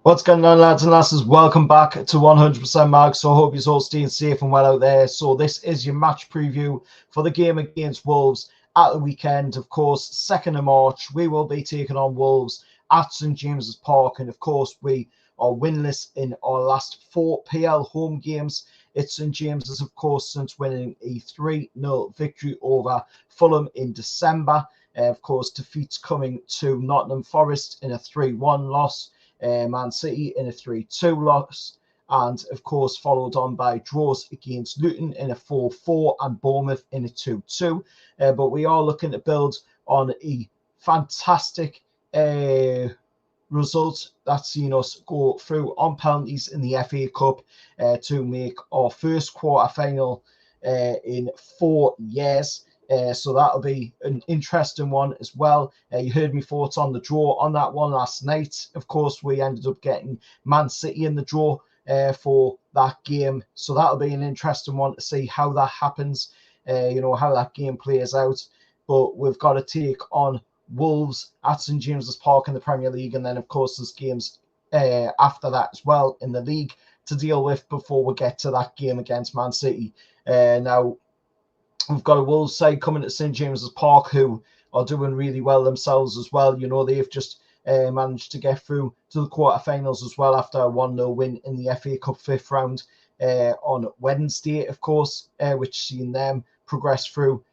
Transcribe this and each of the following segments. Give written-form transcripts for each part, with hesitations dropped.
What's going on, lads and lasses? Welcome back to 100% Mag. So I hope you're all staying safe and well out there. So this is your match preview for the game against Wolves at the weekend. Of course, 2nd of March, we will be taking on Wolves at St James's Park. And of course, we are winless in our last 4 PL home games. It's St James's, of course, since winning a 3-0 victory over Fulham in December. Of course, defeats coming to Nottingham Forest in a 3-1 loss. Man City in a 3-2 loss, and of course followed on by draws against Luton in a 4-4 and Bournemouth in a 2-2. But we are looking to build on a fantastic result that's seen us go through on penalties in the FA Cup to make our first quarter-final in 4 years. So that'll be an interesting one as well. You heard me thoughts on the draw on that one last night. Of course, we ended up getting Man City in the draw for that game. So that'll be an interesting one to see how that happens, how that game plays out. But we've got to take on Wolves at St James's Park in the Premier League. And then, of course, there's games after that as well in the league to deal with before we get to that game against Man City. Now, we've got a Wolves side coming to St James's Park who are doing really well themselves as well. They've just managed to get through to the quarterfinals as well after a 1-0 win in the FA Cup 5th round on Wednesday, of course, which seen them progress through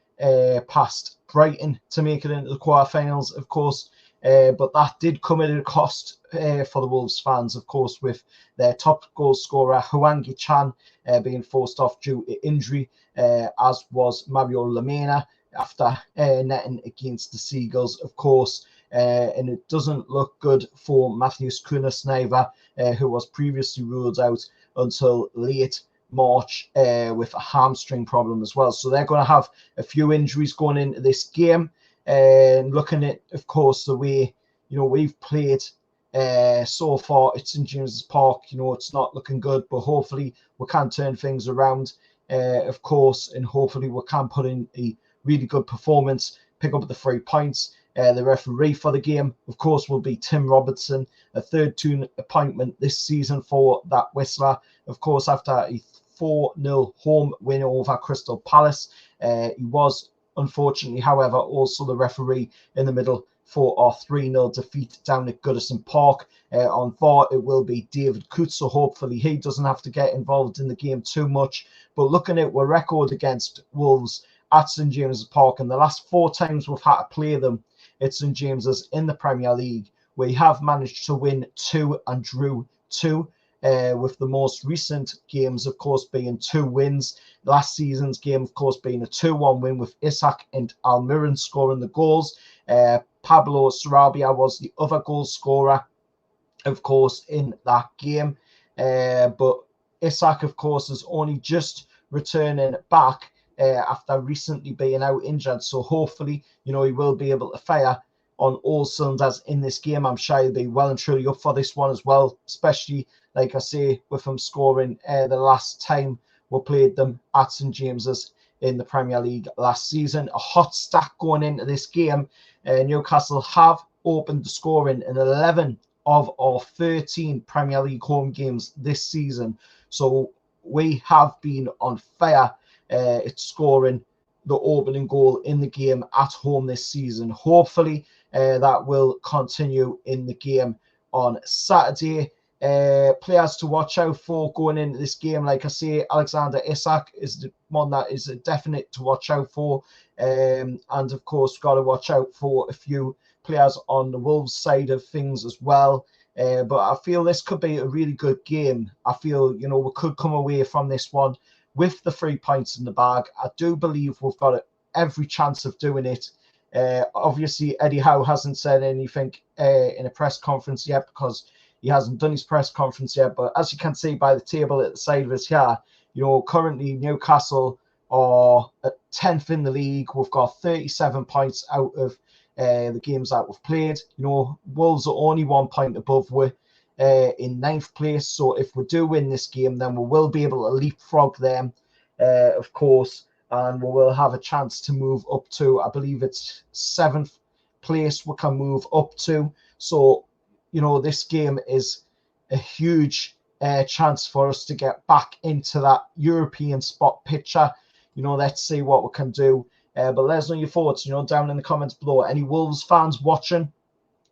past Brighton to make it into the quarterfinals, of course. But that did come at a cost for the Wolves fans, of course, with their top goal scorer, Hwang Chan, being forced off due to injury, as was Mario Lemina after netting against the Seagulls, of course. And it doesn't look good for Matheus Cunha neither, who was previously ruled out until late March with a hamstring problem as well. So they're going to have a few injuries going into this game. And looking at, of course, the way we've played so far at St James's Park, it's not looking good, but hopefully we can turn things around, of course, and hopefully we can put in a really good performance, pick up the 3 points. The referee for the game, of course, will be Tim Robertson, a third-tune appointment this season for that Whistler, of course, after a 4-0 home win over Crystal Palace. He was, unfortunately, however, also the referee in the middle for our 3-0 defeat down at Goodison Park. On VAR, it will be David Coote, so hopefully he doesn't have to get involved in the game too much. But looking at our record against Wolves at St James's Park, and the last 4 times we've had to play them at St James's in the Premier League, we have managed to win 2 and drew 2. With the most recent games, of course, being 2 wins. Last season's game, of course, being a 2-1 win with Isak and Almiron scoring the goals. Pablo Sarabia was the other goal scorer, of course, in that game. But Isak, of course, is only just returning back after recently being out injured. So hopefully, he will be able to fire on all cylinders in this game. I'm sure he'll be well and truly up for this one as well, especially, like I say, with him scoring the last time we played them at St James's in the Premier League last season. A hot stack going into this game. Newcastle have opened the scoring in 11 of our 13 Premier League home games this season. So we have been on fire at scoring the opening goal in the game at home this season. Hopefully that will continue in the game on Saturday. Players to watch out for going into this game, like I say, Alexander Isak is the one that is a definite to watch out for. And of course, got to watch out for a few players on the Wolves side of things as well. But I feel this could be a really good game. I feel, we could come away from this one with the 3 points in the bag. I do believe we've got every chance of doing it. Obviously, Eddie Howe hasn't said anything in a press conference yet because he hasn't done his press conference yet. But as you can see by the table at the side of us here, currently Newcastle are at 10th in the league. We've got 37 points out of the games that we've played. Wolves are only 1 point above we in 9th place. So if we do win this game, then we will be able to leapfrog them, of course, and we will have a chance to move up to, I believe it's 7th place we can move up to. So, this game is a huge chance for us to get back into that European spot picture. You know, let's see what we can do. But let us know your thoughts, you know, down in the comments below. Any Wolves fans watching,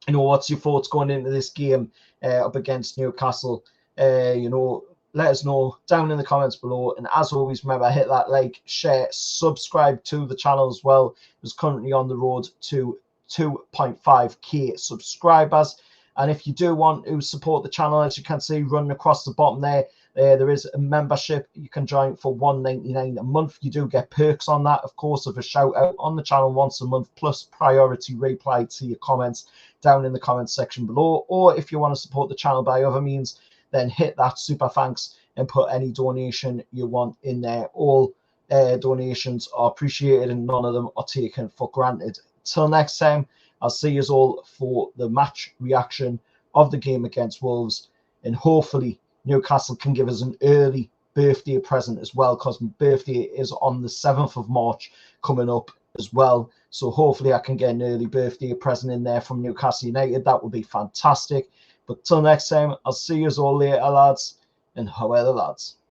you know, what's your thoughts going into this game up against Newcastle? You know, let us know down in the comments below. And as always, remember, hit that like, share, subscribe to the channel as well. It's currently on the road to 2.5k subscribers. And if you do want to support the channel, as you can see running across the bottom there is a membership you can join for $1.99 a month. You do get perks on that, of course, of a shout out on the channel once a month, plus priority reply to your comments down in the comments section below. Or if you want to support the channel by other means, then hit that super thanks and put any donation you want in there. All donations are appreciated and none of them are taken for granted. Till next time, I'll see you all for the match reaction of the game against Wolves, and hopefully Newcastle can give us an early birthday present as well, because my birthday is on the 7th of March coming up as well. So hopefully I can get an early birthday present in there from Newcastle United. That would be fantastic. But till next time, I'll see you all later, lads, and however, lads.